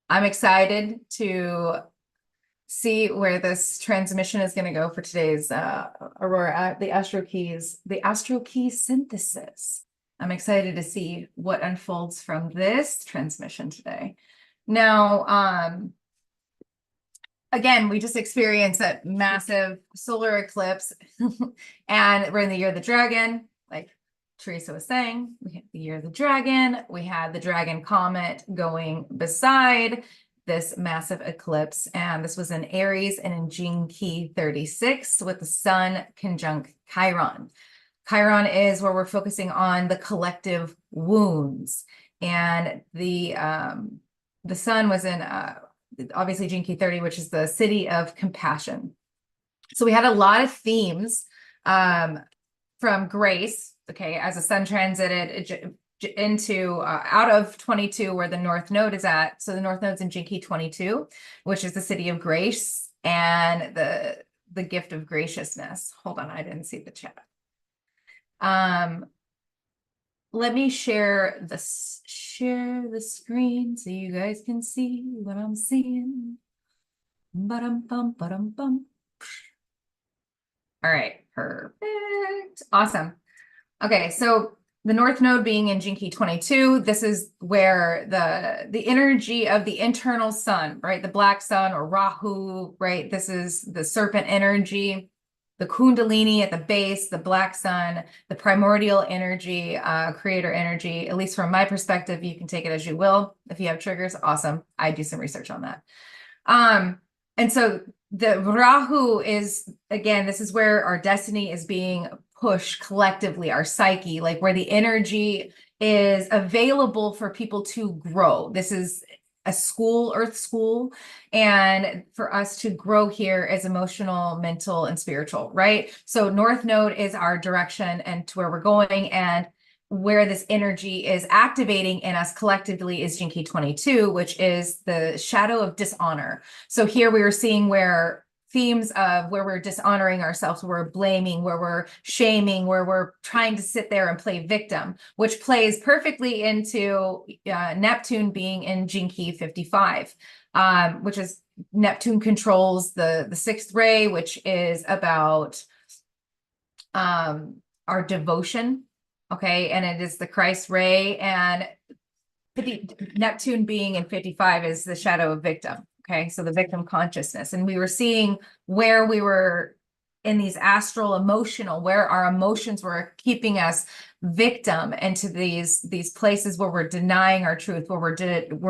I'm excited to see where this transmission is going to go for today's Aurora, the AstroKeys, the AstroKey synthesis. I'm excited to see what unfolds from this transmission today. Now, again, we just experienced a massive solar eclipse, and we're in the year of the dragon, like Teresa was saying. We had the year of the dragon. We had the dragon comet going beside this massive eclipse, and this was in Aries and in Gene Key 36 with the sun conjunct Chiron. Chiron is where we're focusing on the collective wounds, and the sun was in obviously Gene Key 30, which is the city of compassion. So we had a lot of themes from grace, okay, as the sun transited into out of 22 where the North Node is at. So the North Node's in Gene Key 22, which is the city of grace and the gift of graciousness. Hold on, I didn't see the chat. Let me share the screen so you guys can see what I'm seeing. Ba-dum-bum, ba-dum-bum. All right, perfect. Awesome. Okay, so the North Node being in Gene Key 22, this is where the energy of the internal sun, right? The black sun or Rahu, right? This is the serpent energy, the Kundalini at the base, the black sun, the primordial energy, creator energy. At least from my perspective, you can take it as you will. If you have triggers, awesome. I do some research on that. And so the Rahu is, again, this is where our destiny is being pushed collectively, our psyche, like where the energy is available for people to grow. This is a school, earth school, and for us to grow here as emotional, mental, and spiritual, right? So North Node is our direction and to where we're going, and where this energy is activating in us collectively is Gene Key 22, which is the shadow of dishonor. So here we are seeing where themes of where we're dishonoring ourselves, where we're blaming, where we're shaming, where we're trying to sit there and play victim, which plays perfectly into Neptune being in Gene Key 55, which is Neptune controls the sixth ray, which is about our devotion. Okay, and it is the Christ ray, and Neptune being in 55 is the shadow of victim. Okay, so the victim consciousness. And we were seeing where we were in these astral emotional, where our emotions were keeping us victim into these places where we're denying our truth, where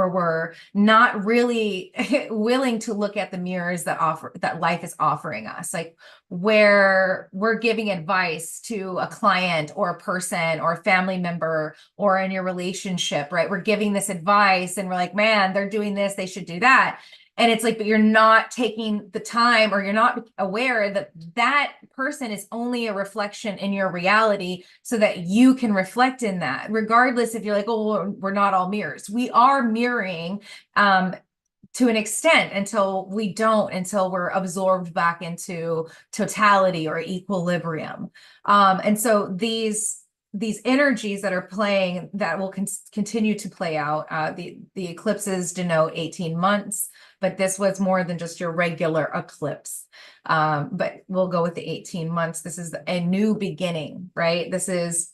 we're not really willing to look at the mirrors that life is offering us, like where we're giving advice to a client or a person or a family member or in your relationship, right? We're giving this advice and we're like, man, they're doing this, they should do that. And it's like, but you're not taking the time, or you're not aware that that person is only a reflection in your reality so that you can reflect in that, regardless if you're like, oh, we're not all mirrors. We are mirroring to an extent until we're absorbed back into totality or equilibrium. And so these energies that are playing, that will continue to play out. The eclipses denote 18 months, but this was more than just your regular eclipse. But we'll go with the 18 months. This is a new beginning, right? This is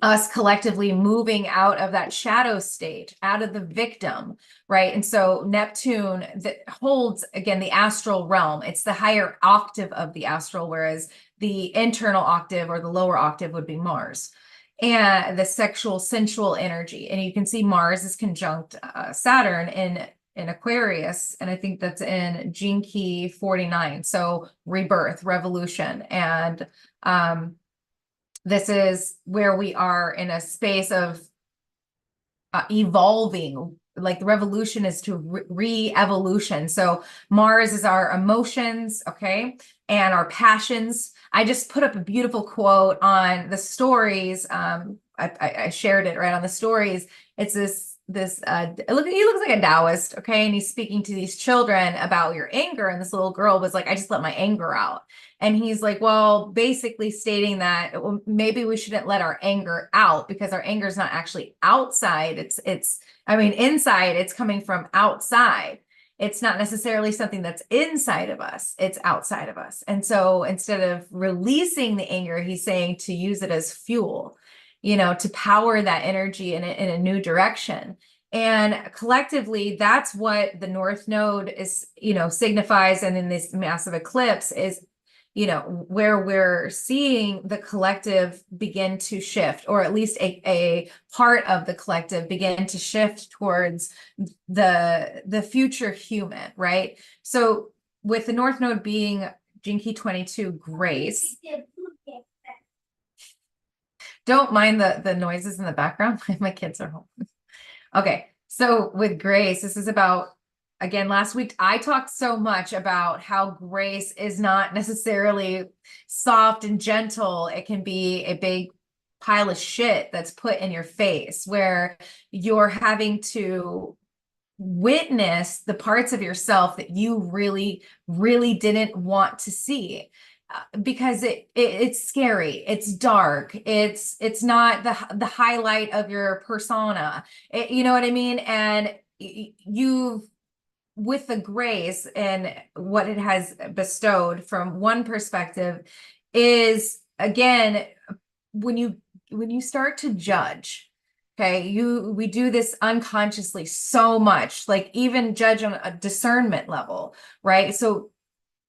us collectively moving out of that shadow state, out of the victim, right? And so Neptune that holds, again, the astral realm. It's the higher octave of the astral, whereas the internal octave or the lower octave would be Mars. And the sexual, sensual energy. And you can see Mars is conjunct Saturn in Aquarius, and I think that's in Gene Key 49. So rebirth, revolution, and this is where we are in a space of evolving. Like the revolution is to re-evolution. So Mars is our emotions, okay, and our passions. I just put up a beautiful quote on the stories. I shared it right on the stories. It's this he looks like a Taoist, okay? And he's speaking to these children about your anger. And this little girl was like, I just let my anger out. And he's like, well, basically stating that maybe we shouldn't let our anger out because our anger is not actually outside. I mean, inside, it's coming from outside. It's not necessarily something that's inside of us. It's outside of us. And so instead of releasing the anger, he's saying to use it as fuel, to power that energy in a new direction. And collectively, that's what the North Node is, signifies. And in this massive eclipse is, where we're seeing the collective begin to shift, or at least a part of the collective begin to shift towards the future human, right? So with the North Node being Gene Key 22 Grace, don't mind the noises in the background. My kids are home. Okay, so with Grace, this is about, again, last week, I talked so much about how grace is not necessarily soft and gentle. It can be a big pile of shit that's put in your face, where you're having to witness the parts of yourself that you really, really didn't want to see. Because it's scary, it's dark, it's not the highlight of your persona. You know what I mean? And you've, with the grace and what it has bestowed from one perspective is, again, when you start to judge, okay, we do this unconsciously so much, like even judge on a discernment level, right? So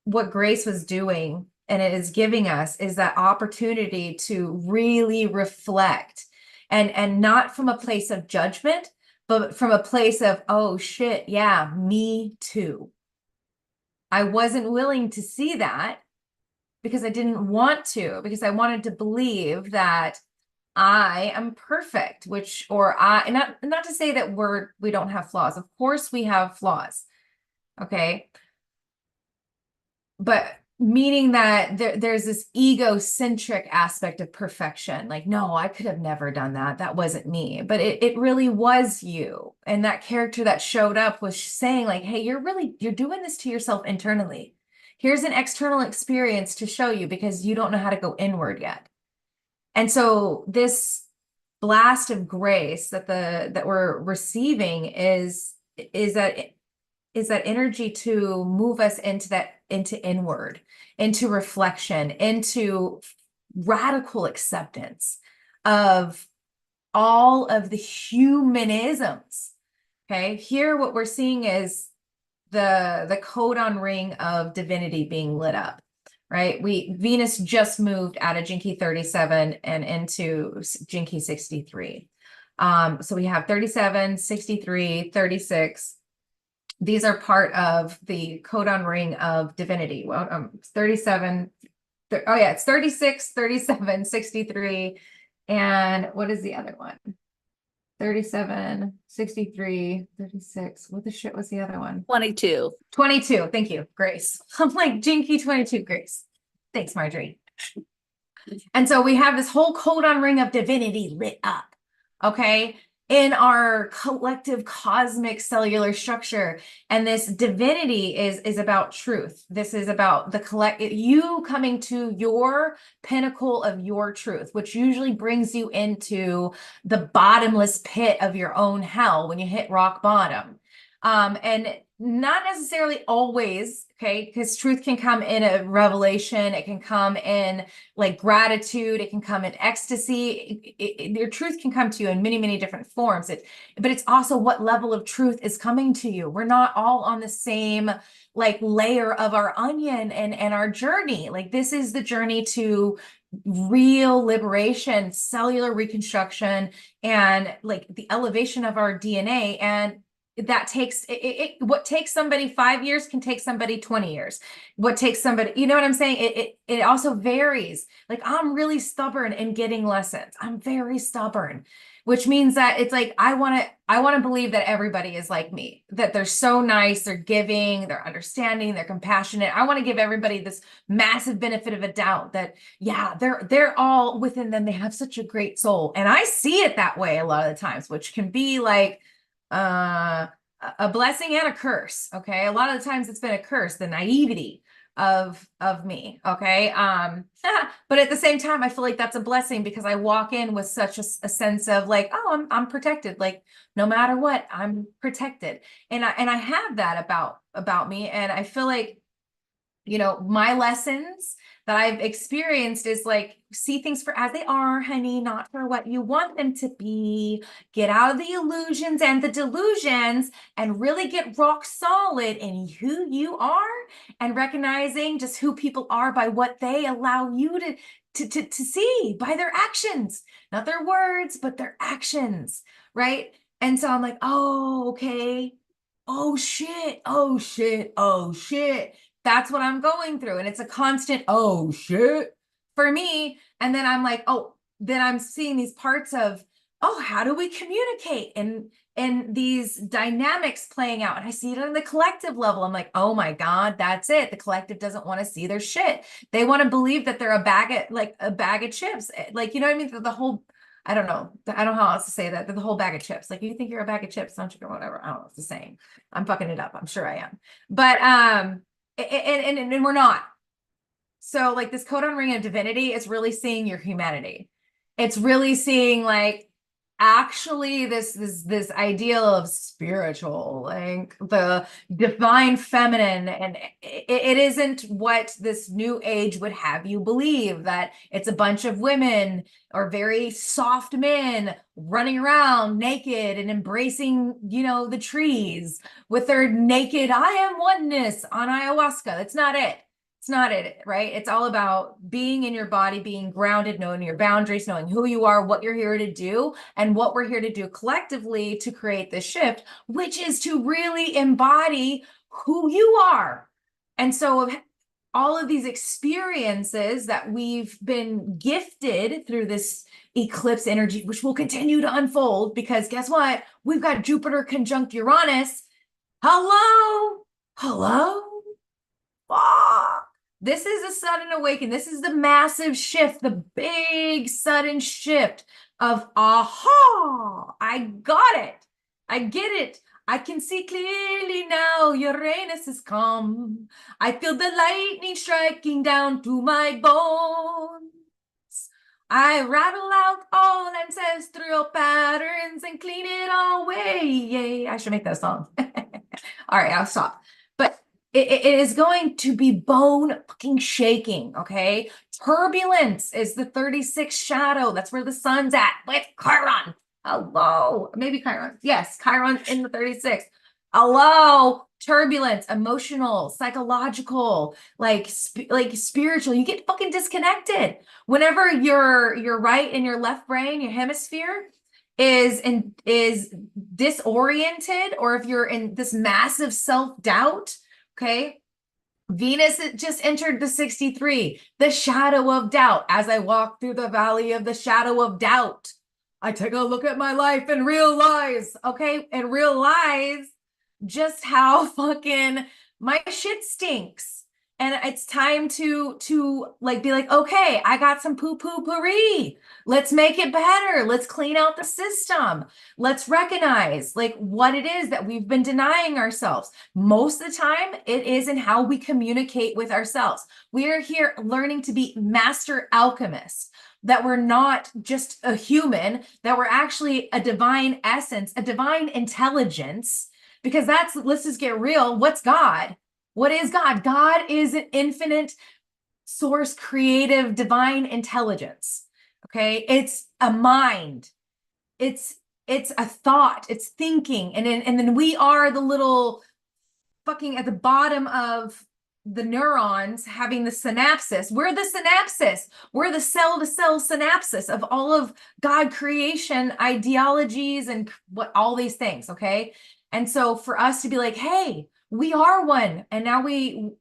what grace was doing, and it is giving us, is that opportunity to really reflect, and not from a place of judgment, but from a place of, oh shit, yeah, me too. I wasn't willing to see that because I didn't want to, because I wanted to believe that I am perfect, not to say that we don't have flaws. Of course we have flaws. Okay. But meaning that there's this egocentric aspect of perfection. Like, no, I could have never done that. That wasn't me. But it really was you. And that character that showed up was saying like, hey, you're doing this to yourself internally. Here's an external experience to show you because you don't know how to go inward yet. And so this blast of grace that we're receiving is that energy to move us into inward, into reflection, into radical acceptance of all of the humanisms. Okay, here what we're seeing is the codon ring of divinity being lit up, right? Venus just moved out of Gene Key 37 and into Gene Key 63. So we have 37, 63, 36. These are part of the codon ring of divinity. Well, 37. Oh yeah, it's 36, 37, 63. And what is the other one? 37, 63, 36. What the shit was the other one? 22. 22. Thank you, Grace. I'm like, Gene Key 22, Grace. Thanks, Marjorie. And so we have this whole codon ring of divinity lit up, okay, in our collective cosmic cellular structure. And this divinity is about truth. This is about you coming to your pinnacle of your truth, which usually brings you into the bottomless pit of your own hell when you hit rock bottom. And not necessarily always, okay, because truth can come in a revelation, it can come in like gratitude, it can come in ecstasy. Your truth can come to you in many, many different forms. But it's also what level of truth is coming to you. We're not all on the same like layer of our onion and our journey. Like this is the journey to real liberation, cellular reconstruction, and like the elevation of our DNA. And that takes what takes somebody 5 years can take somebody 20 years. What takes somebody, you know what I'm saying? It also varies. Like I'm really stubborn in getting lessons. I'm very stubborn, which means that it's like I want to believe that everybody is like me, that they're so nice, they're giving, they're understanding, they're compassionate. I want to give everybody this massive benefit of a doubt that yeah, they're all within them, they have such a great soul. And I see it that way a lot of the times, which can be like, a blessing and a curse. Okay. A lot of the times it's been a curse, the naivety of me. Okay. But at the same time, I feel like that's a blessing because I walk in with such a sense of like, oh, I'm protected. Like no matter what, I'm protected. And I have that about me. And I feel like, you know, my lessons that I've experienced is like, see things for as they are, honey, not for what you want them to be. Get out of the illusions and the delusions and really get rock solid in who you are and recognizing just who people are by what they allow you to see by their actions, not their words, but their actions, right? And so I'm like, oh, okay. Oh shit. Oh shit. Oh shit. That's what I'm going through. And it's a constant, oh shit, for me. And then I'm like, oh, then I'm seeing these parts of, oh, how do we communicate? And these dynamics playing out. And I see it on the collective level. I'm like, oh my God, that's it. The collective doesn't want to see their shit. They want to believe that they're a bag of chips. Like, you know what I mean? The whole, I don't know. I don't know how else to say that. The whole bag of chips. Like, you think you're a bag of chips, don't you? Or whatever. I don't know. It's the same. I'm fucking it up. I'm sure I am. But, and we're not. So like this codon ring of divinity is really seeing your humanity. It's really seeing like actually this ideal of spiritual, like the divine feminine, and it isn't what this new age would have you believe, that it's a bunch of women or very soft men running around naked and embracing, you know, the trees with their naked I am oneness on ayahuasca. That's not it. It's not it, right? It's all about being in your body, being grounded, knowing your boundaries, knowing who you are, what you're here to do, and what we're here to do collectively to create this shift, which is to really embody who you are. And so all of these experiences that we've been gifted through this eclipse energy, which will continue to unfold, because guess what? We've got Jupiter conjunct Uranus. Hello? Hello? Fuck. This is a sudden awakening. This is the massive shift, the big sudden shift of, aha, I got it. I get it. I can see clearly now. Uranus has come. I feel the lightning striking down to my bones. I rattle out all ancestral patterns and clean it all away. Yay. I should make that song. All right, I'll stop. But it is going to be bone fucking shaking, okay? Turbulence is the 36th shadow. That's where the sun's at with Chiron. Hello. Maybe Chiron. Yes, Chiron in the 36th. Hello. Turbulence, emotional, psychological, like spiritual. You get fucking disconnected. Whenever your right and your left brain, your hemisphere is disoriented, or if you're in this massive self-doubt, okay? Venus just entered the 63, the shadow of doubt. As I walk through the valley of the shadow of doubt, I take a look at my life and realize, okay, and realize just how fucking my shit stinks. And it's time to like be like, okay, I got some poo-poo-pourri. Let's make it better. Let's clean out the system. Let's recognize like what it is that we've been denying ourselves. Most of the time, it is in how we communicate with ourselves. We are here learning to be master alchemists, that we're not just a human, that we're actually a divine essence, a divine intelligence, because let's just get real. What's God? What is God? God is an infinite source, creative, divine intelligence. Okay. It's a mind. It's a thought. It's thinking. And then we are the little fucking at the bottom of the neurons having the synapses. We're the synapses. We're the cell-to-cell synapses of all of God creation, ideologies, and what all these things. Okay. And so for us to be like, hey, we are one. And now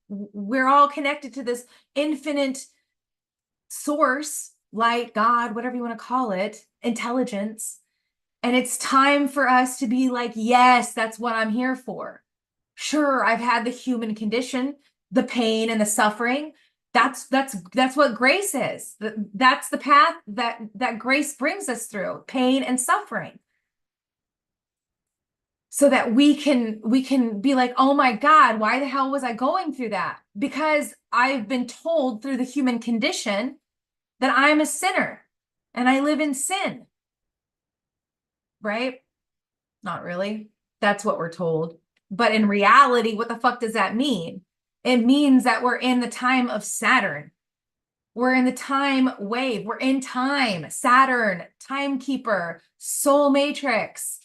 we're all connected to this infinite source, light, God, whatever you want to call it, intelligence. And it's time for us to be like, yes, that's what I'm here for. Sure, I've had the human condition, the pain and the suffering. That's what grace is. That's the path that grace brings us through, pain and suffering. so that we can be like, oh my God, why the hell was I going through that? Because I've been told through the human condition that I'm a sinner and I live in sin, right? Not really. That's what we're told. But in reality, what the fuck does that mean? It means that we're in the time of Saturn. We're in the time wave. We're in time. Saturn, timekeeper, soul matrix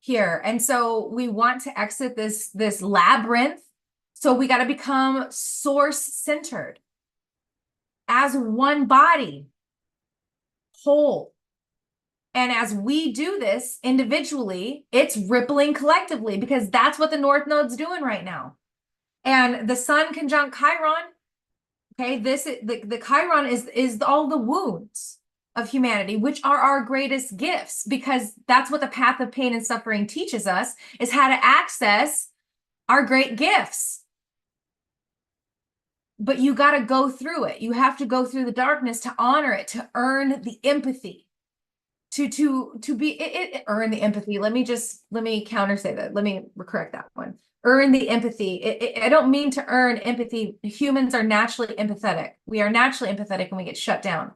here. And so we want to exit this labyrinth. So we got to become source centered as one body, whole. And as we do this individually, it's rippling collectively, because that's what the North Node's doing right now. And the Sun conjunct Chiron, okay, the Chiron is all the wounds of humanity, which are our greatest gifts, because that's what the path of pain and suffering teaches us, is how to access our great gifts. But you got to go through it. You have to go through the darkness to honor it, to earn the empathy. Earn the empathy. Let me counter say that. Let me correct that one. Earn the empathy. I don't mean to earn empathy. Humans are naturally empathetic. We are naturally empathetic when we get shut down.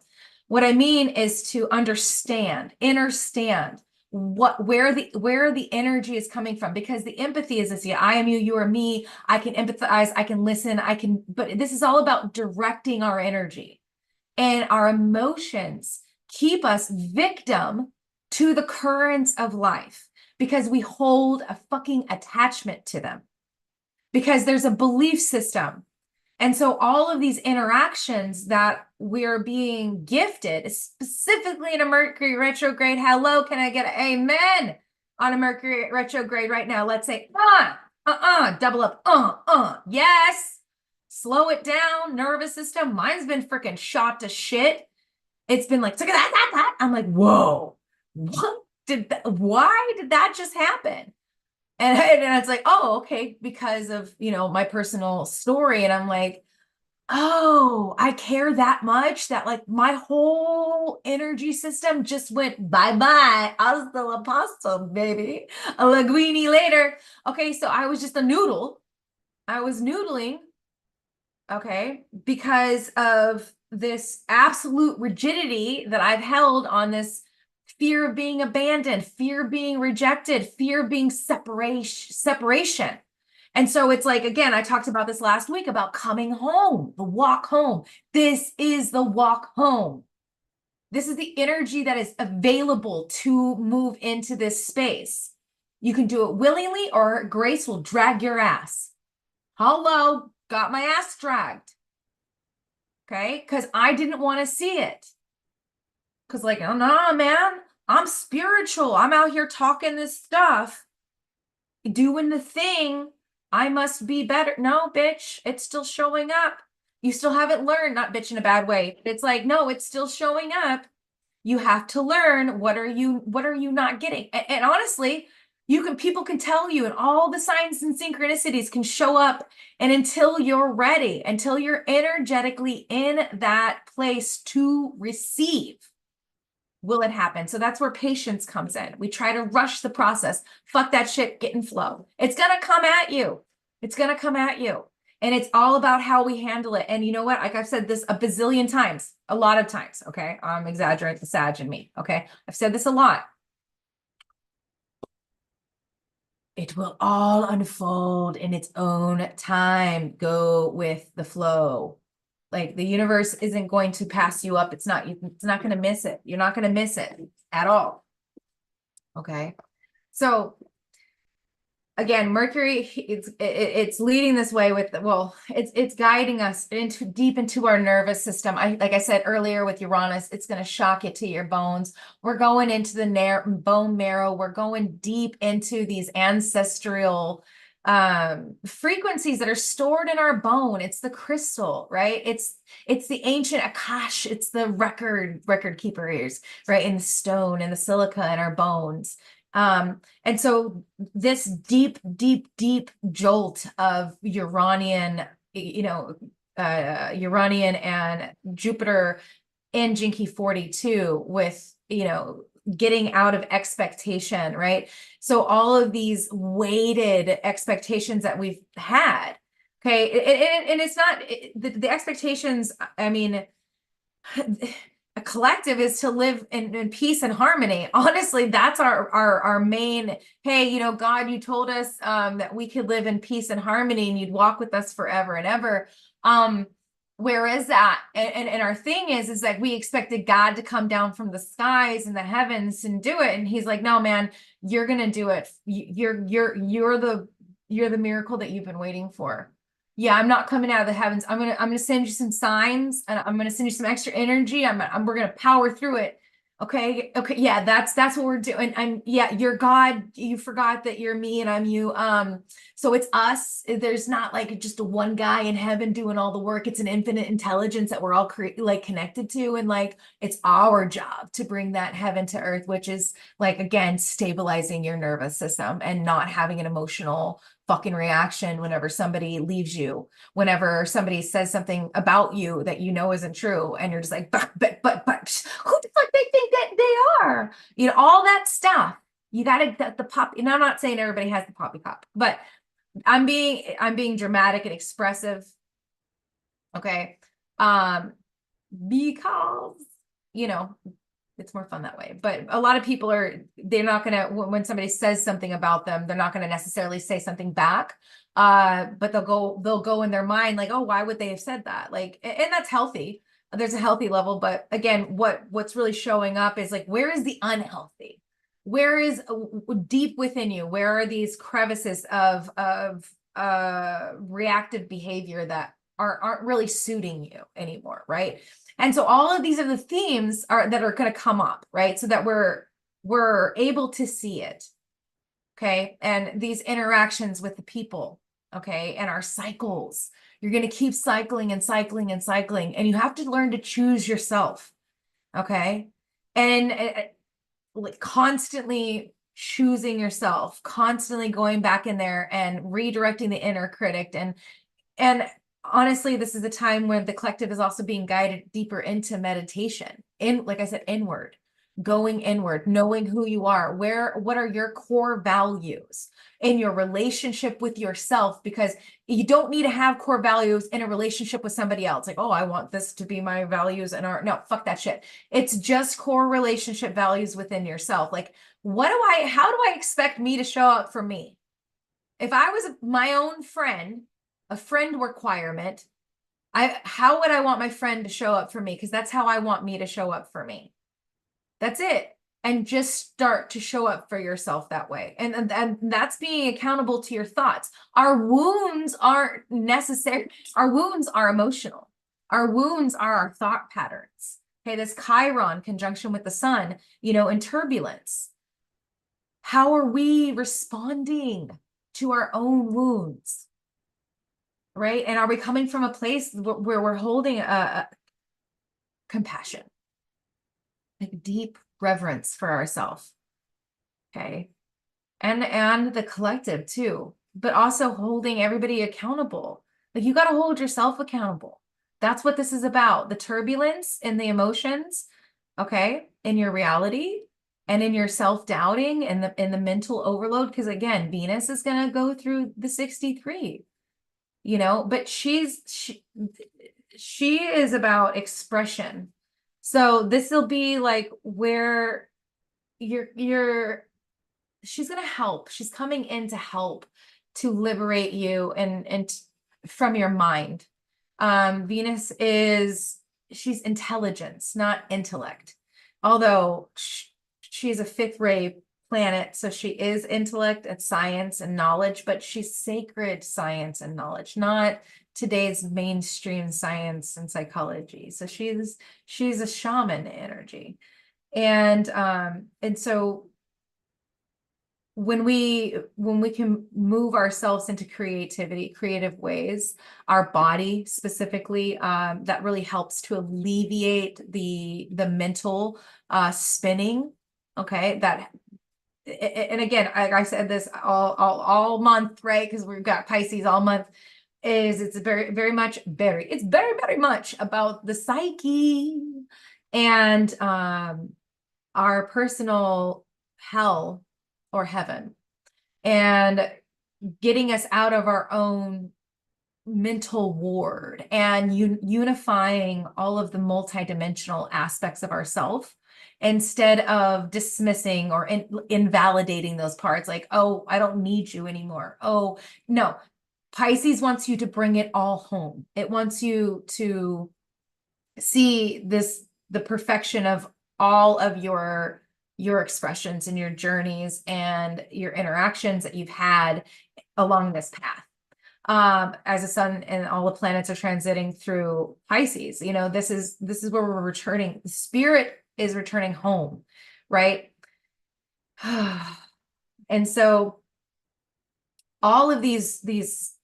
What I mean is to understand where the energy is coming from, because the empathy is this, yeah, I am you, you are me. I can empathize, I can listen, but this is all about directing our energy, and our emotions keep us victim to the currents of life, because we hold a fucking attachment to them, because there's a belief system. And so all of these interactions that we're being gifted, specifically in a Mercury retrograde, hello, can I get an amen on a Mercury retrograde right now? Let's say, double up, yes, slow it down, nervous system. Mine's been freaking shot to shit. It's been like, that. I'm like, whoa, why did that just happen? And it's like, oh, okay, because of, my personal story. And I'm like, oh, I care that much that like my whole energy system just went bye-bye. Hasta la pasta, baby. A linguine later. Okay, so I was just a noodle. I was noodling, okay, because of this absolute rigidity that I've held on this fear of being abandoned, fear of being rejected, fear of being separation. And so it's like, again, I talked about this last week about coming home, the walk home. This is the walk home. This is the energy that is available to move into this space. You can do it willingly, or grace will drag your ass. Hello, got my ass dragged. Okay, because I didn't want to see it. Because like, oh no, man, I'm spiritual. I'm out here talking this stuff, doing the thing. I must be better. No, bitch, it's still showing up. You still haven't learned, not bitch in a bad way. It's like, no, it's still showing up. You have to learn. What are you not getting? And honestly, people can tell you, and all the signs and synchronicities can show up. And until you're ready, until you're energetically in that place to receive, will it happen? So that's where patience comes in. We try to rush the process. Fuck that shit, get in flow. It's going to come at you. It's going to come at you. And it's all about how we handle it. And you know what? Like I've said this a bazillion times, a lot of times. Okay. I'm exaggerating the Sag in me. Okay. I've said this a lot. It will all unfold in its own time. Go with the flow. Like the universe isn't going to pass you up. It's not going to miss it. You're not going to miss it at all. Okay. So again, Mercury, it's leading this way with, well, it's guiding us deep into our nervous system. Like I said earlier with Uranus, it's going to shock it to your bones. We're going into the bone marrow. We're going deep into these ancestral frequencies that are stored in our bone. It's the crystal, right? It's the ancient Akash. It's the record keepers, right? In the stone and the silica in our bones. And so this deep jolt of Uranian, Uranian and Jupiter in Jinky 42 with, getting out of expectation, right? So all of these weighted expectations that we've had, okay, and it's not the expectations. I mean, a collective is to live in peace and harmony. Honestly, that's our main. Hey, you know, God, you told us that we could live in peace and harmony, and you'd walk with us forever and ever. Where is that? And our thing is like we expected God to come down from the skies and the heavens and do it, and He's like, no, man, you're gonna do it. You're the miracle that you've been waiting for. Yeah, I'm not coming out of the heavens. I'm gonna send you some signs, and I'm gonna send you some extra energy. We're gonna power through it. Okay. Yeah, that's what we're doing. And yeah, you're God. You forgot that you're me and I'm you. So it's us. There's not like just a one guy in heaven doing all the work. It's an infinite intelligence that we're all like connected to, and like it's our job to bring that heaven to earth, which is like again stabilizing your nervous system and not having an emotional fucking reaction whenever somebody leaves you, whenever somebody says something about you that you know isn't true, and you're just like, but who the fuck they think that they are? You know, all that stuff. You gotta the pop. And I'm not saying everybody has the poppycock, but I'm being dramatic and expressive. Okay. Because you know, it's more fun that way. But a lot of people they're not gonna, when somebody says something about them, they're not gonna necessarily say something back. But they'll go in their mind like, oh, why would they have said that? Like, and that's healthy. There's a healthy level, but again, what's really showing up is like, where is the unhealthy? Where is deep within you? Where are these crevices of reactive behavior that aren't really suiting you anymore, right? And so all of these are the themes that are going to come up, right? So that we're able to see it, okay? And these interactions with the people, okay? And our cycles. You're going to keep cycling and cycling and cycling, and you have to learn to choose yourself, okay? And like constantly choosing yourself, constantly going back in there and redirecting the inner critic. And honestly, this is a time when the collective is also being guided deeper into meditation, like I said, inward, going inward, knowing who you are, what are your core values in your relationship with yourself, because you don't need to have core values in a relationship with somebody else. Like, oh, I want this to be my values no, fuck that shit. It's just core relationship values within yourself. Like, how do I expect me to show up for me? If I was my own friend, a friend requirement, how would I want my friend to show up for me? Because that's how I want me to show up for me. That's it. And just start to show up for yourself that way. And that's being accountable to your thoughts. Our wounds aren't necessary. Our wounds are emotional. Our wounds are our thought patterns. Okay, this Chiron conjunction with the sun, you know, in turbulence. How are we responding to our own wounds? Right? And are we coming from a place where we're holding a compassion, like deep reverence for ourselves? Okay. And the collective too, but also holding everybody accountable. Like you got to hold yourself accountable. That's what this is about. The turbulence in the emotions, okay, in your reality and in your self-doubting and in the mental overload. Because again, Venus is going to go through the 63. You know, but she is about expression. So this will be like where she's going to help. She's coming in to help to liberate you and from your mind. Venus she's intelligence, not intellect. Although she's a fifth ray planet, so she is intellect and science and knowledge, but she's sacred science and knowledge, not today's mainstream science and psychology. So she's a shaman energy. And so when we can move ourselves into creative ways, our body specifically, that really helps to alleviate the mental spinning. Okay, and again, I said this all month, right? Because we've got Pisces all month. It's very, very much it's very, very much about the psyche. And our personal hell or heaven, and getting us out of our own mental ward, and unifying all of the multidimensional aspects of ourself, instead of dismissing or invalidating those parts, like, oh, I don't need you anymore. Oh, no. Pisces wants you to bring it all home. It wants you to see the perfection of all of your expressions and your journeys and your interactions that you've had along this path. As the sun and all the planets are transiting through Pisces, this is where we're returning. Spirit is returning home, right? And so all of these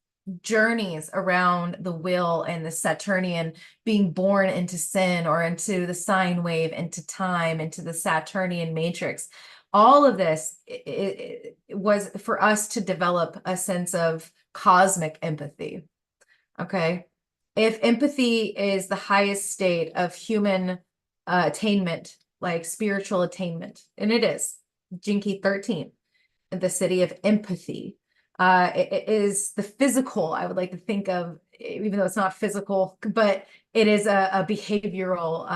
journeys around the will and the Saturnian being born into sin, or into the sine wave, into time, into the Saturnian matrix, all of this it was for us to develop a sense of cosmic empathy. Okay. If empathy is the highest state of human attainment, like spiritual attainment, and it is, Jinki 13, the city of empathy. It is the physical, I would like to think of, even though it's not physical, but it is a behavioral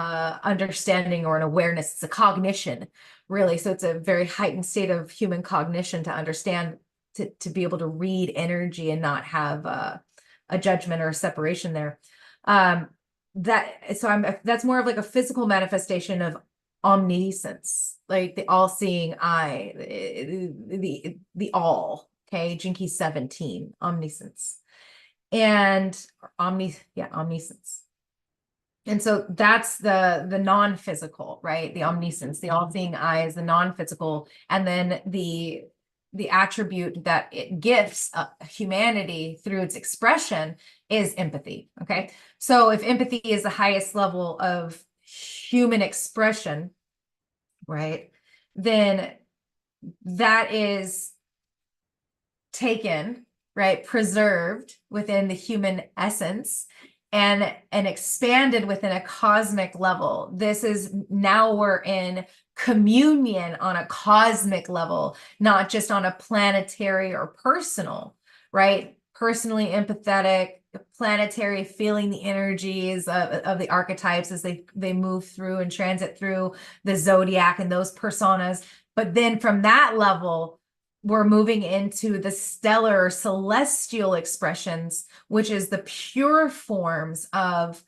understanding or an awareness. It's a cognition, really. So it's a very heightened state of human cognition to understand, to be able to read energy and not have a judgment or a separation there. That's more of like a physical manifestation of omniscience, like the all-seeing eye, the all. Okay, Jinki 17, omniscience, and omniscience. And so that's the non-physical, right? The omniscience, the all-seeing eye is the non-physical, and then the attribute that it gifts humanity through its expression is empathy. Okay, so if empathy is the highest level of human expression, right, then that is taken, right, preserved within the human essence, and expanded within a cosmic level. This is now we're in communion on a cosmic level, not just on a planetary or personal, right? Personally empathetic, planetary, feeling the energies of the archetypes as they move through and transit through the zodiac and those personas. But then from that level, we're moving into the stellar celestial expressions, which is the pure forms of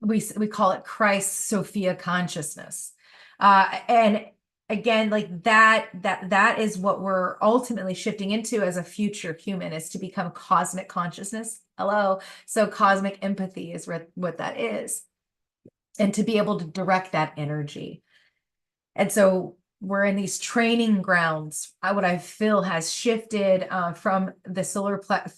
we call it Christ Sophia consciousness. And again, like that is what we're ultimately shifting into as a future human, is to become cosmic consciousness. Hello. So cosmic empathy is what that is, and to be able to direct that energy. And so we're in these training grounds. What I feel has shifted from the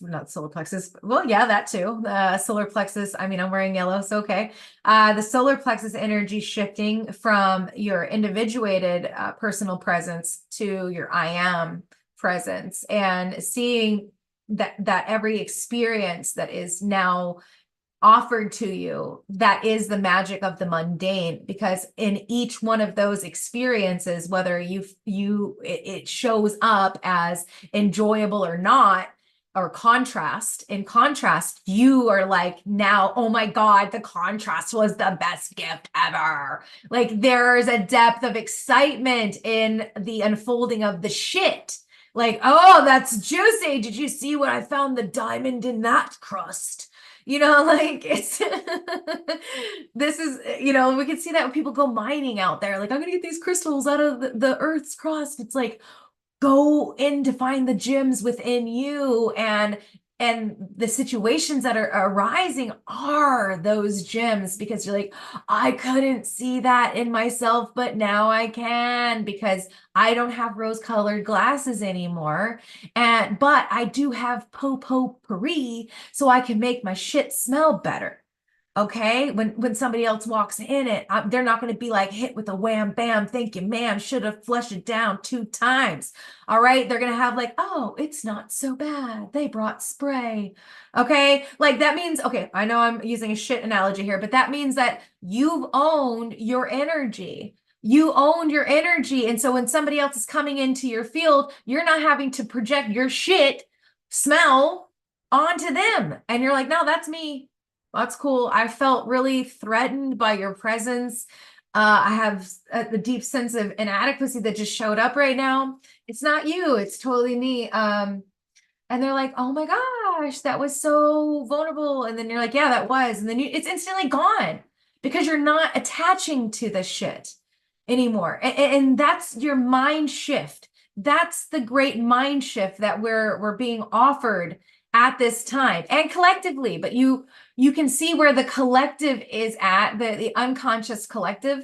not solar plexus. Well, yeah, that too. The solar plexus. I mean, I'm wearing yellow, so okay. The solar plexus energy shifting from your individuated personal presence to your I am presence, and seeing that every experience that is now offered to you, that is the magic of the mundane, because in each one of those experiences, whether it shows up as enjoyable or not, or in contrast, you are like, now, oh my God, the contrast was the best gift ever. Like there's a depth of excitement in the unfolding of the shit. Like, oh, that's juicy. Did you see what I found, the diamond in that crust? Like it's, this is, we can see that when people go mining out there, like, I'm going to get these crystals out of the earth's crust. It's like, go in to find the gems within you, and the situations that are arising are those gems, because you're like, I couldn't see that in myself, but now I can, because I don't have rose-colored glasses anymore, but I do have potpourri, so I can make my shit smell better. Okay, when somebody else walks in it, they're not going to be like hit with a wham bam, thank you ma'am, should have flushed it down 2 times. All right, they're going to have like, oh, it's not so bad, they brought spray. Okay, like that means, okay, I know I'm using a shit analogy here, but that means that you've owned your energy. You owned your energy, and so when somebody else is coming into your field, you're not having to project your shit smell onto them, and you're like, no, that's me. That's cool. I felt really threatened by your presence. I have the deep sense of inadequacy that just showed up right now. It's not you, it's totally me. And they're like, oh my gosh, that was so vulnerable. And then you're like, yeah, that was. And then it's instantly gone because you're not attaching to the shit anymore. And that's your mind shift. That's the great mind shift that we're being offered at this time and collectively. But you can see where the collective is at, the unconscious collective,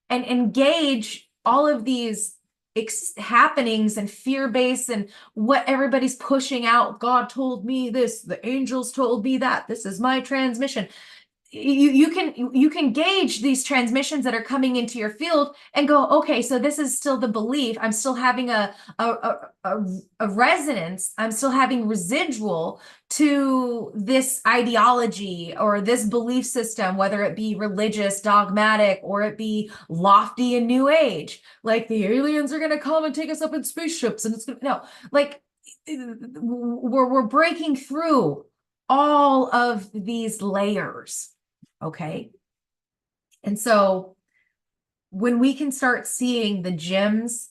and engage all of these happenings and fear-based and what everybody's pushing out. God told me this, the angels told me that, this is my transmission. You can gauge these transmissions that are coming into your field and go, okay, so this is still the belief. I'm still having a resonance. I'm still having residual to this ideology or this belief system, whether it be religious, dogmatic, or it be lofty and new age. Like the aliens are going to come and take us up in spaceships, and it's gonna, no, like we're breaking through all of these layers. Okay. And so when we can start seeing the gems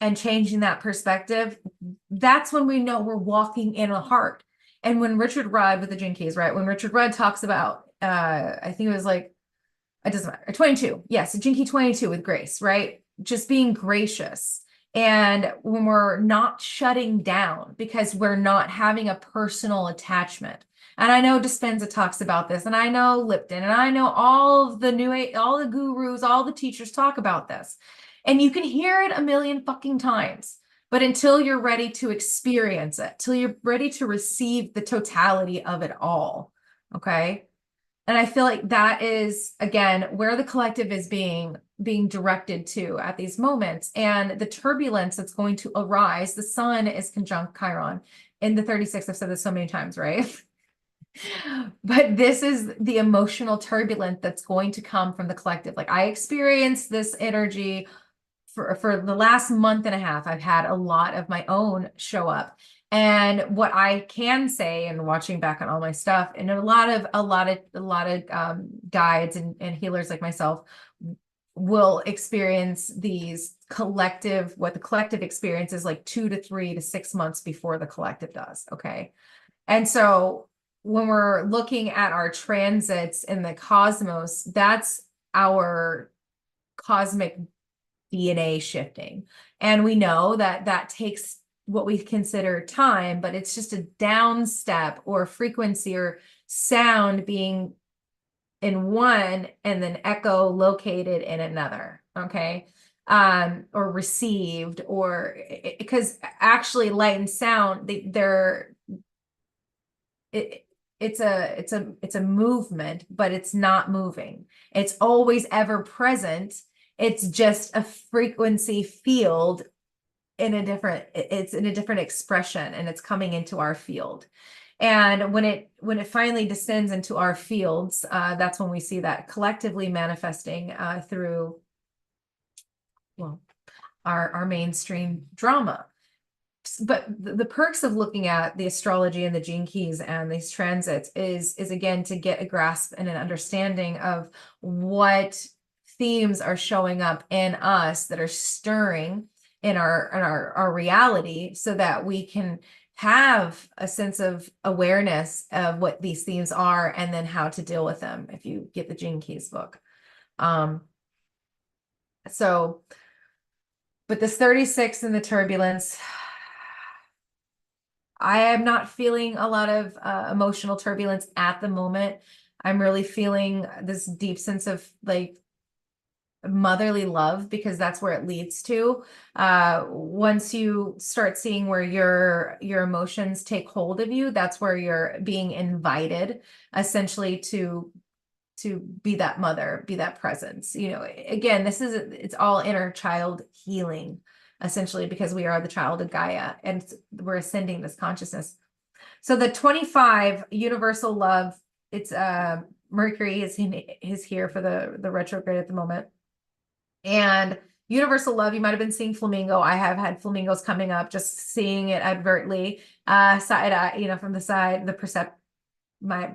and changing that perspective, that's when we know we're walking in a heart. And when Richard Rudd with the Gene Keys, right? When Richard Rudd talks about, I think it was like, it doesn't matter, 22. Yes, Gene Key 22 with grace, right? Just being gracious. And when we're not shutting down because we're not having a personal attachment. And I know Dispenza talks about this, and I know Lipton, and I know all of the all the gurus, all the teachers talk about this. And you can hear it a million fucking times, but until you're ready to experience it, till you're ready to receive the totality of it all, okay? And I feel like that is, again, where the collective is being directed to at these moments, and the turbulence that's going to arise. The sun is conjunct Chiron in the 36. I've said this so many times, right? But this is the emotional turbulence that's going to come from the collective. Like I experienced this energy for the last month and a half. I've had a lot of my own show up. And what I can say, and watching back on all my stuff, and a lot of guides and healers like myself will experience these collective, what the collective experience is like 2 to 3 to 6 months before the collective does. Okay. And so when we're looking at our transits in the cosmos, that's our cosmic DNA shifting. And we know that that takes what we consider time, but it's just a down step or frequency or sound being in one and then echo located in another. Okay. Or received, or because actually light and sound, it's a movement, but it's not moving. It's always ever present. It's just a frequency field it's in a different expression, and it's coming into our field. And when it finally descends into our fields, that's when we see that collectively manifesting through, well, our mainstream drama. But the perks of looking at the astrology and the gene keys and these transits is again to get a grasp and an understanding of what themes are showing up in us that are stirring in our reality, so that we can have a sense of awareness of what these themes are and then how to deal with them if you get the Gene Keys book. So, but this 36 and the turbulence, I am not feeling a lot of emotional turbulence at the moment. I'm really feeling this deep sense of like motherly love, because that's where it leads to. Once you start seeing where your emotions take hold of you, that's where you're being invited essentially to to be that mother, be that presence. You know, again, it's all inner child healing, essentially, because we are the child of Gaia and we're ascending this consciousness. So the 25 universal love, it's Mercury is here for the retrograde at the moment. And universal love, you might have been seeing flamingo. I have had flamingos coming up, just seeing it advertly, side eye, you know, from the side, my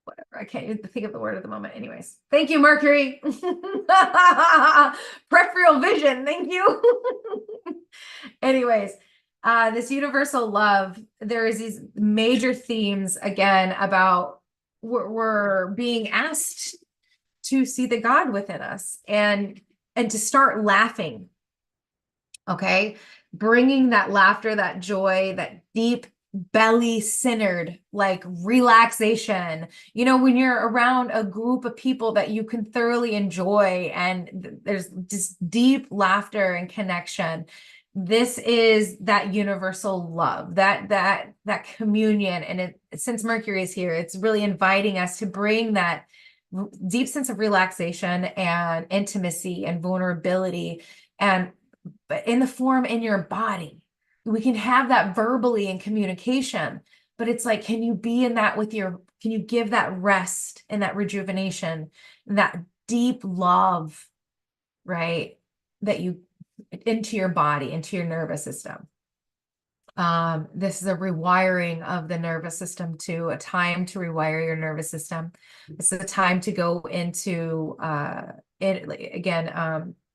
whatever. I can't even think of the word at the moment. Anyways, thank you, Mercury. Peripheral vision. Thank you. Anyways, this universal love, there is these major themes again about we're being asked to see the God within us and to start laughing. Okay, bringing that laughter, that joy, that deep belly centered like relaxation, you know, when you're around a group of people that you can thoroughly enjoy and there's just deep laughter and connection. This is that universal love, that communion. And since Mercury is here, it's really inviting us to bring that deep sense of relaxation and intimacy and vulnerability, and but in the form in your body. We can have that verbally in communication, but it's like, can you be in that can you give that rest and that rejuvenation, and that deep love, right? That you into your body, into your nervous system. This is a rewiring of the nervous system too, a time to rewire your nervous system. It's a time to go into,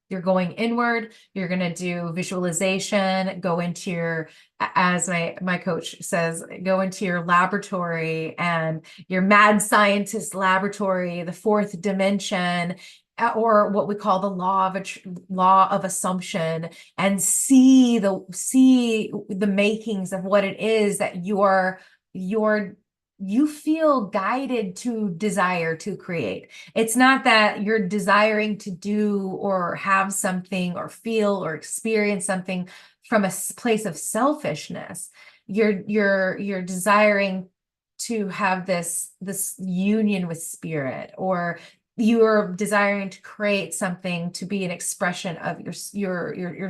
you're going inward, you're going to do visualization, go into your, as my coach says, go into your laboratory and your mad scientist laboratory, the fourth dimension, or what we call the law of assumption, and see the makings of what it is that you feel guided to desire to create. It's not that you're desiring to do or have something or feel or experience something from a place of selfishness. You're desiring to have this union with spirit, or you're desiring to create something to be an expression of your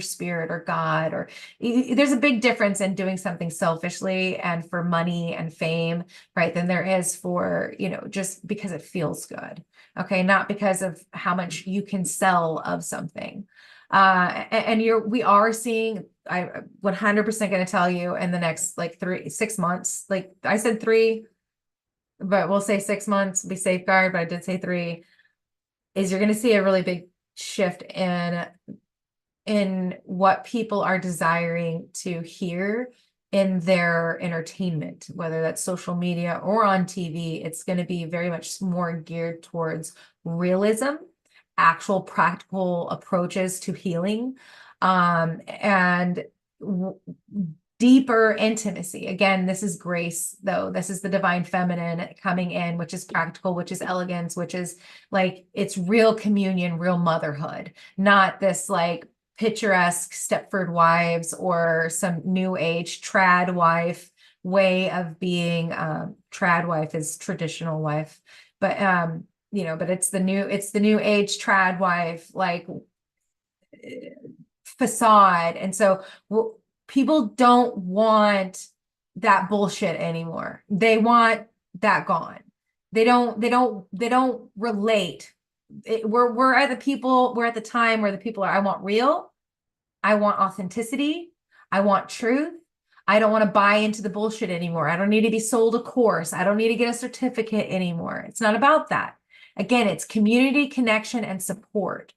spirit or God, or there's a big difference in doing something selfishly and for money and fame, right? Than there is for, you know, just because it feels good. Okay. Not because of how much you can sell of something. We are seeing, I 100% going to tell you in the next like 6 months, like I said 3, but we'll say 6 months, be safeguard, but I did say 3, is you're going to see a really big shift in what people are desiring to hear in their entertainment, whether that's social media or on TV. It's going to be very much more geared towards realism, actual practical approaches to healing, and deeper intimacy. Again, this is grace, though. This is the divine feminine coming in, which is practical, which is elegance, which is like, it's real communion, real motherhood, not this like picturesque Stepford Wives or some new age trad wife way of being. Trad wife is traditional wife, but you know, but it's the new age trad wife, like facade. And so people don't want that bullshit anymore. They want that gone. They don't relate. We're at the time where the people are, I want real, I want authenticity, I want truth. I don't want to buy into the bullshit anymore. I don't need to be sold a course. I don't need to get a certificate anymore. It's not about that. Again, it's community, connection, and support.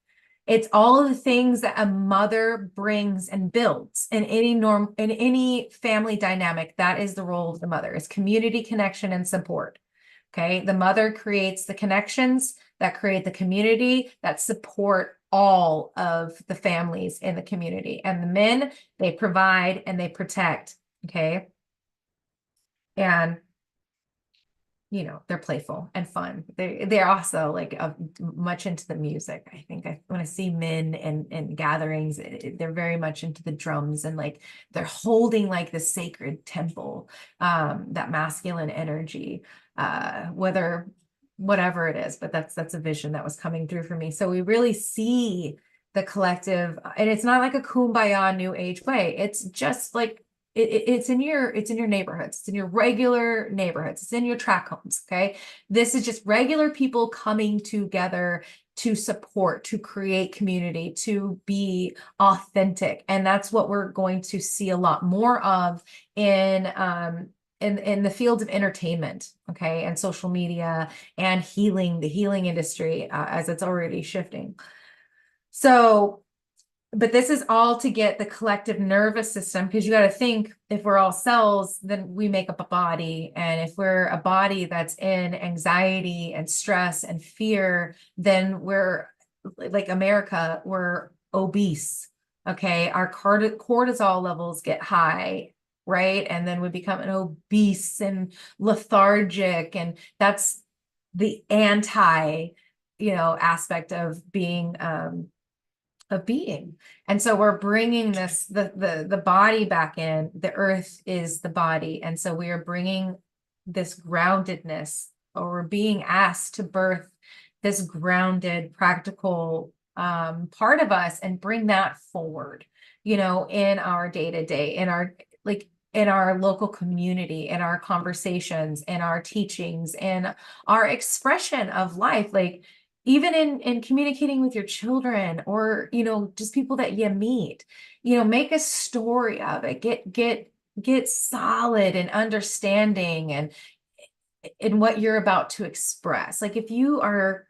It's all of the things that a mother brings and builds in any family dynamic. That is the role of the mother, is community, connection, and support. Okay. The mother creates the connections that create the community that support all of the families in the community. And the men, they provide and they protect. Okay. And you know, they're playful and fun. They're also like much into the music. I think when I see men in gatherings, they're very much into the drums, and like they're holding like the sacred temple, that masculine energy, whatever it is, but that's a vision that was coming through for me. So we really see the collective, and it's not like a kumbaya new age way. It's just like it's in your neighborhoods, it's in your regular neighborhoods, it's in your track homes. Okay, this is just regular people coming together to support, to create community, to be authentic, and that's what we're going to see a lot more of in the fields of entertainment, okay, and social media and healing, the healing industry, as it's already shifting. So, but this is all to get the collective nervous system, because you got to think, if we're all cells, then we make up a body. And if we're a body that's in anxiety and stress and fear, then we're like America, we're obese. Okay. Our cortisol levels get high, right? And then we become an obese and lethargic. And that's the anti, aspect of being, and so we're bringing this the body back in. The earth is the body, and so we are bringing this groundedness, or we're being asked to birth this grounded, practical part of us, and bring that forward, in our day-to-day, in our local community, in our conversations, in our teachings, in our expression of life, like even in communicating with your children, or, just people that you meet, make a story of it, get solid and understanding and in what you're about to express. Like if you're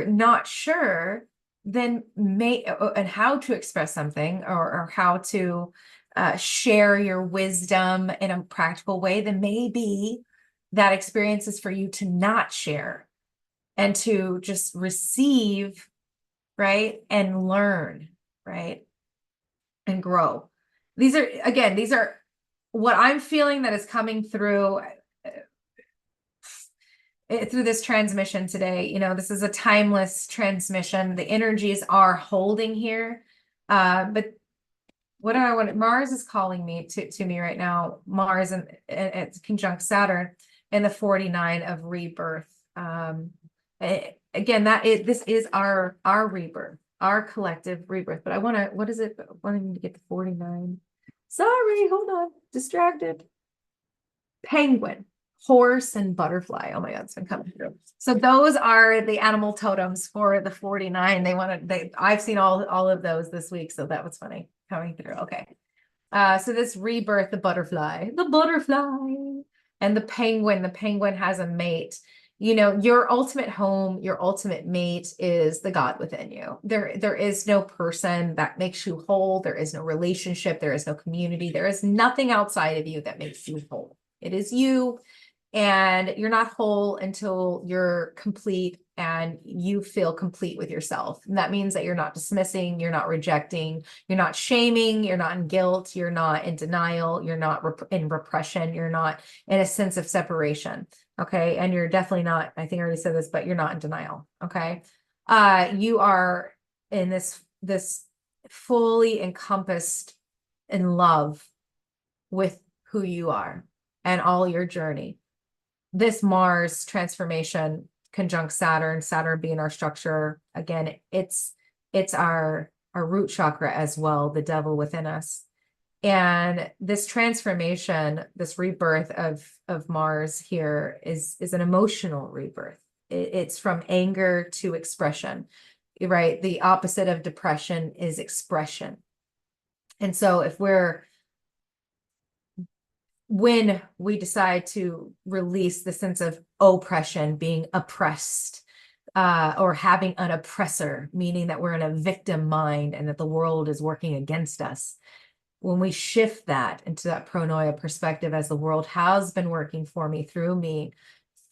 not sure, then and how to express something, or how to share your wisdom in a practical way, then maybe that experience is for you to not share, and to just receive, right? And learn, right? And grow. These are what I'm feeling that is coming through this transmission today. This is a timeless transmission. The energies are holding here. But what do I want? Mars is calling me to me right now. Mars, and it's conjunct Saturn in the 49 of rebirth. Again, this is our rebirth, our collective rebirth. But I want to, what is it? Wanting to get to 49. Sorry, hold on, distracted. Penguin, horse, and butterfly. Oh my God, it's been coming through. So those are the animal totems for the 49. I've seen all of those this week, so that was funny coming through. Okay. So this rebirth, the butterfly, and the penguin has a mate. Your ultimate home, your ultimate mate is the God within you. There is no person that makes you whole. There is no relationship. There is no community. There is nothing outside of you that makes you whole. It is you, and you're not whole until you're complete and you feel complete with yourself. And that means that you're not dismissing, you're not rejecting, you're not shaming, you're not in guilt, you're not in denial, you're not in repression, you're not in a sense of separation. Okay. And you're definitely not, I think I already said this, but you're not in denial. Okay. You are in this fully encompassed in love with who you are and all your journey. This Mars transformation conjunct Saturn being our structure, again, it's our root chakra as well, the devil within us. And this transformation, this rebirth of Mars here is an emotional rebirth. It's from anger to expression, right? The opposite of depression is expression. And so when we decide to release the sense of oppression, being oppressed, or having an oppressor, meaning that we're in a victim mind and that the world is working against us, when we shift that into that pronoia perspective, as the world has been working for me,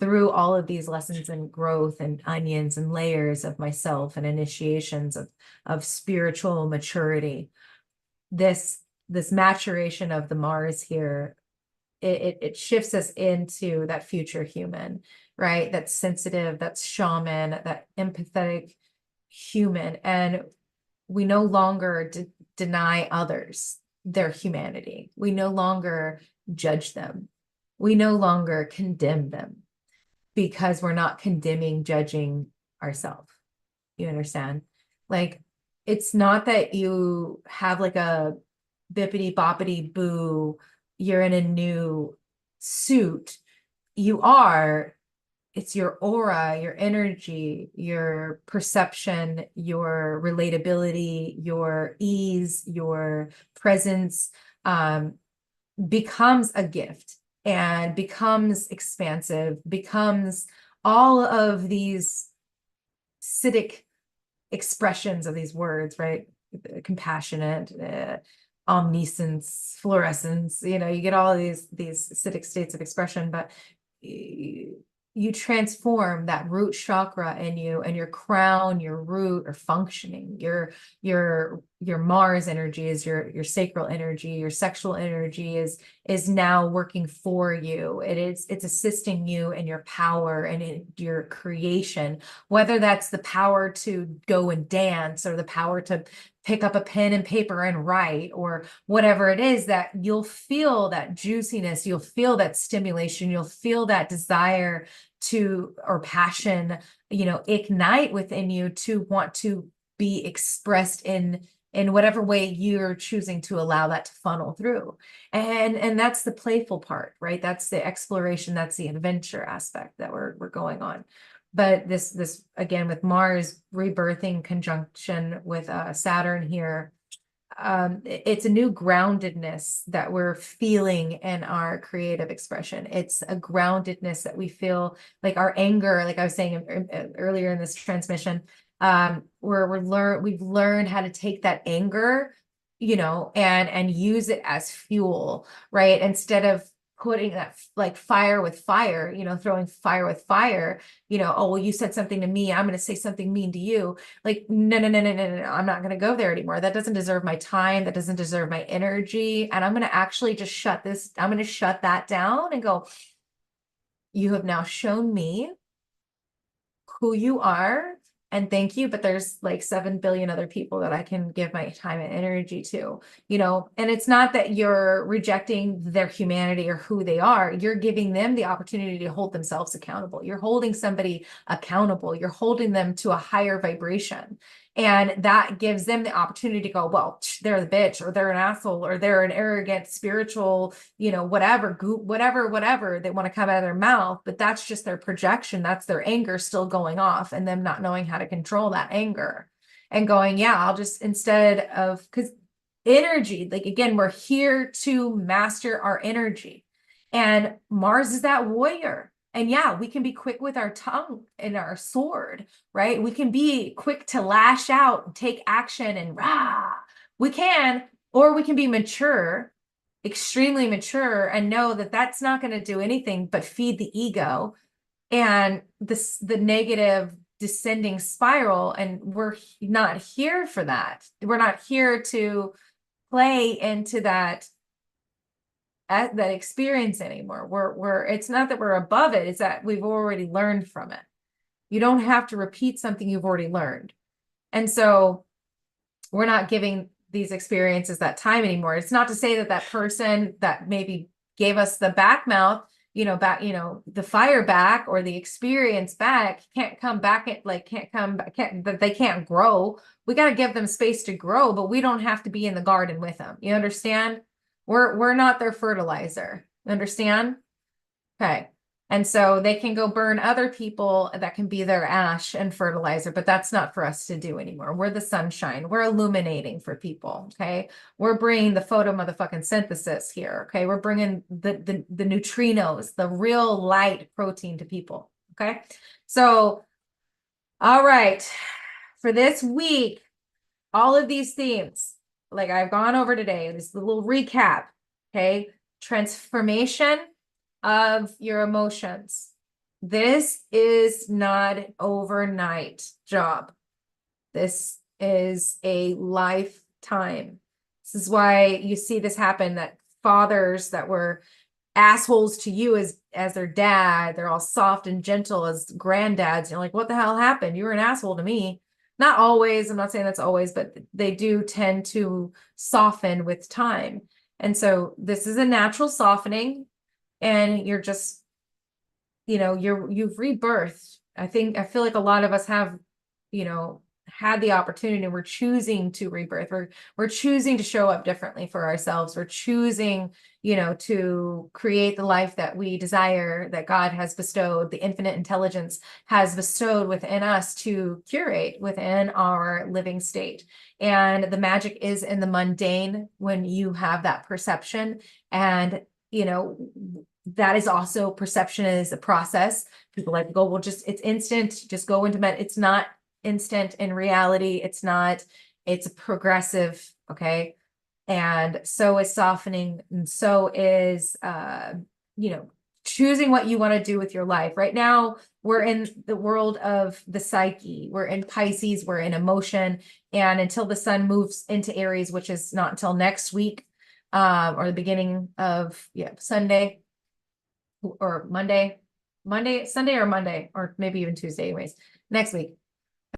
through all of these lessons and growth and onions and layers of myself and initiations of spiritual maturity, this maturation of the Mars here it shifts us into that future human, right? That's sensitive, that's shaman, that empathetic human. And we no longer deny others their humanity. We no longer judge them. We no longer condemn them because we're not condemning, judging ourselves. You understand? Like, it's not that you have like a bippity boppity boo, you're in a new suit. You are, it's your aura, your energy, your perception, your relatability, your ease, your presence, becomes a gift and becomes expansive, becomes all of these acidic expressions of these words, right? Compassionate, omniscience, fluorescence, you get all of these acidic states of expression, but you transform that root chakra in you, and your crown, your root are functioning. Your Mars energy is your sacral energy, your sexual energy is now working for you. It's assisting you in your power and in your creation, whether that's the power to go and dance or the power to pick up a pen and paper and write, or whatever it is, that you'll feel that juiciness, you'll feel that stimulation, you'll feel that desire to, or passion, ignite within you to want to be expressed in whatever way you're choosing to allow that to funnel through. And that's the playful part, right? That's the exploration, that's the adventure aspect that we're going on. But this again, with Mars rebirthing conjunction with Saturn here, it's a new groundedness that we're feeling in our creative expression. It's a groundedness that we feel, like our anger, like I was saying earlier in this transmission, we've learned how to take that anger, and use it as fuel, right? Instead of putting that like fire with fire, throwing fire with fire, oh, well, you said something to me, I'm going to say something mean to you. Like, no, I'm not going to go there anymore. That doesn't deserve my time. That doesn't deserve my energy. And I'm going to actually just I'm going to shut that down and go, you have now shown me who you are, and thank you, but there's like 7 billion other people that I can give my time and energy to, and it's not that you're rejecting their humanity or who they are. You're giving them the opportunity to hold themselves accountable. You're holding somebody accountable. You're holding them to a higher vibration. And that gives them the opportunity to go, well, they're the bitch, or they're an asshole, or they're an arrogant spiritual, whatever they want to come out of their mouth. But that's just their projection. That's their anger still going off, and them not knowing how to control that anger and going, yeah, I'll just, instead of, because energy, like, again, we're here to master our energy, and Mars is that warrior. And yeah, we can be quick with our tongue and our sword, right? We can be quick to lash out and take action and rah. We can, or we can be mature, extremely mature, and know that that's not going to do anything but feed the ego and the negative descending spiral. And we're not here for that. We're not here to play into that experience anymore. We're it's not that we're above it, it's that we've already learned from it. You don't have to repeat something you've already learned. And so we're not giving these experiences that time anymore. It's not to say that that person that maybe gave us the back mouth, the fire back, or the experience back, can't come back, they can't grow. We got to give them space to grow, but we don't have to be in the garden with them. You understand? We're not their fertilizer. Understand? Okay. And so they can go burn other people that can be their ash and fertilizer, but that's not for us to do anymore. We're the sunshine. We're illuminating for people. Okay. We're bringing the photo motherfucking synthesis here. Okay. We're bringing the neutrinos, the real light protein to people. Okay. So, all right. For this week, all of these themes, like I've gone over today, this little recap, okay? Transformation of your emotions. This is not an overnight job. This is a lifetime. This is why you see this happen, that fathers that were assholes to you as their dad. They're all soft and gentle as granddads. You're like, what the hell happened? You were an asshole to me. Not always. I'm not saying that's always, but they do tend to soften with time. And so this is a natural softening, and you're just, you've rebirthed. I feel like a lot of us have, had the opportunity, and we're choosing to rebirth. We're choosing to show up differently for ourselves. We're choosing, to create the life that we desire, that God has bestowed, the infinite intelligence has bestowed within us to curate within our living state. And the magic is in the mundane when you have that perception. And, that is also, perception is a process. People like to go, well, it's instant, just go into it's not instant in reality. It's progressive. Okay. And so is softening. And so is, choosing what you want to do with your life. Right now, we're in the world of the psyche. We're in Pisces, we're in emotion. And until the sun moves into Aries, which is not until next week, or the beginning of, Sunday or Sunday or Monday, or maybe even Tuesday, anyways, next week.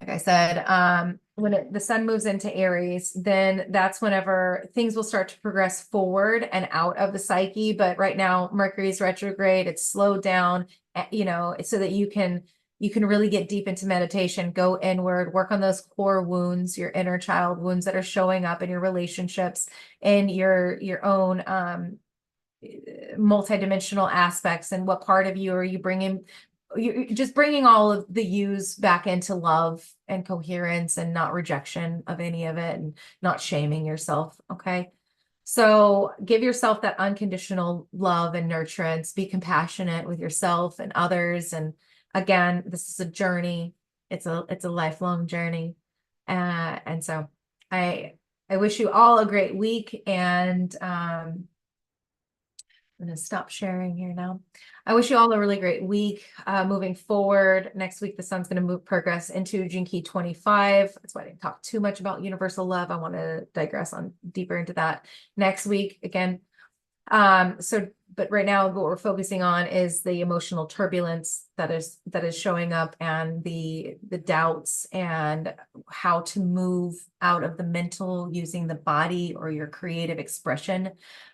Like I said, when the sun moves into Aries, then that's whenever things will start to progress forward and out of the psyche. But right now, Mercury's retrograde, it's slowed down, so that you can really get deep into meditation, go inward, work on those core wounds, your inner child wounds that are showing up in your relationships and your own multidimensional aspects. And what part of you are you bringing? You're just bringing all of the yous back into love and coherence, and not rejection of any of it, and not shaming yourself. Okay. So give yourself that unconditional love and nurturance. Be compassionate with yourself and others. And again, this is a journey. It's a lifelong journey. And so I wish you all a great week. And I'm going to stop sharing here now. I wish you all a really great week moving forward. Next week, the sun's going to progress into Gene Key 25. That's why I didn't talk too much about universal love. I want to digress on deeper into that next week again. But right now, what we're focusing on is the emotional turbulence that is showing up, and the doubts, and how to move out of the mental using the body or your creative expression.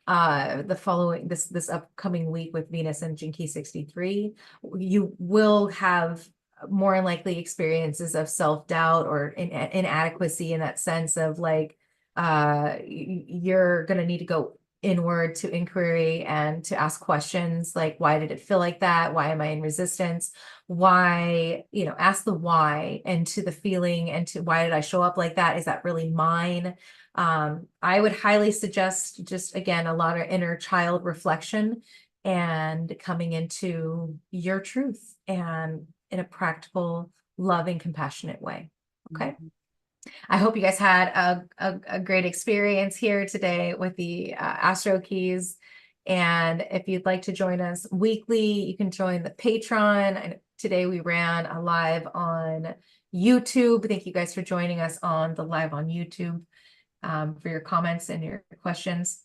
This upcoming week with Venus and Gene Key 63, you will have more likely experiences of self-doubt or inadequacy, in that sense of like, you're going to need to go inward to inquiry and to ask questions like, why did it feel like that? Why am I in resistance? Why, ask the why, and to the feeling, and to why did I show up like that? Is that really mine? I would highly suggest, just again, a lot of inner child reflection and coming into your truth, and in a practical, loving, compassionate way. Okay. I hope you guys had a great experience here today with the AstroKeys. And if you'd like to join us weekly, you can join the Patreon. And today we ran a live on YouTube. Thank you guys for joining us on the live on YouTube, for your comments and your questions.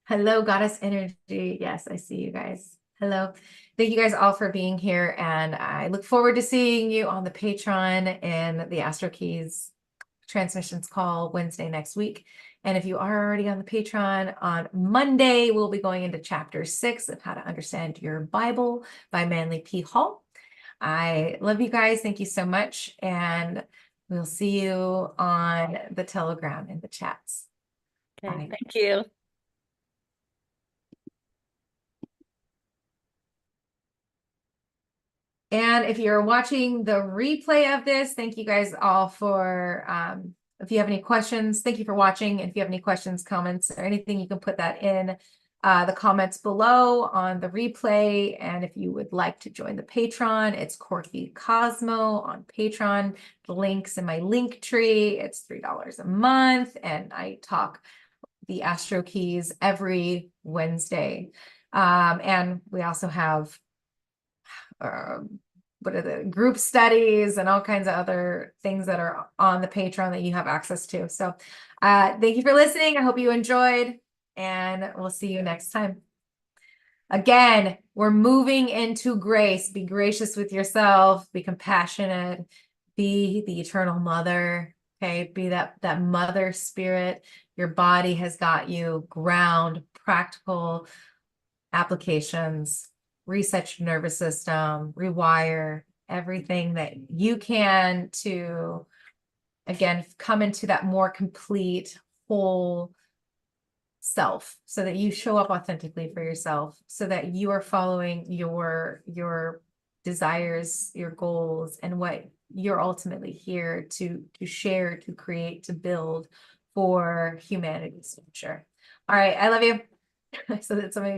Hello, Goddess Energy. Yes, I see you guys. Hello. Thank you guys all for being here. And I look forward to seeing you on the Patreon and the AstroKeys transmissions call Wednesday next week. And if you are already on the Patreon, on Monday, we'll be going into chapter 6 of How to Understand Your Bible by Manly P. Hall. I love you guys. Thank you so much. And we'll see you on the Telegram in the chats. Okay, Bye. thank you. And if you're watching the replay of this, thank you guys all for, if you have any questions, thank you for watching. If you have any questions, comments, or anything, you can put that in the comments below on the replay. And if you would like to join the Patreon, it's Corky Cosmo on Patreon. The link's in my link tree. It's $3 a month. And I talk the AstroKeys every Wednesday. And we also have what are the group studies and all kinds of other things that are on the Patreon that you have access to. So thank you for listening. I hope you enjoyed, and we'll see you next time. Again, we're moving into grace. Be gracious with yourself, be compassionate, be the eternal mother. Okay, be that mother spirit. Your body has got you. Ground, practical applications, reset your nervous system, rewire everything that you can to, again, come into that more complete, whole self, so that you show up authentically for yourself, so that you are following your desires, your goals, and what you're ultimately here to share, to create, to build for humanity's future. All right, I love you. So that somebody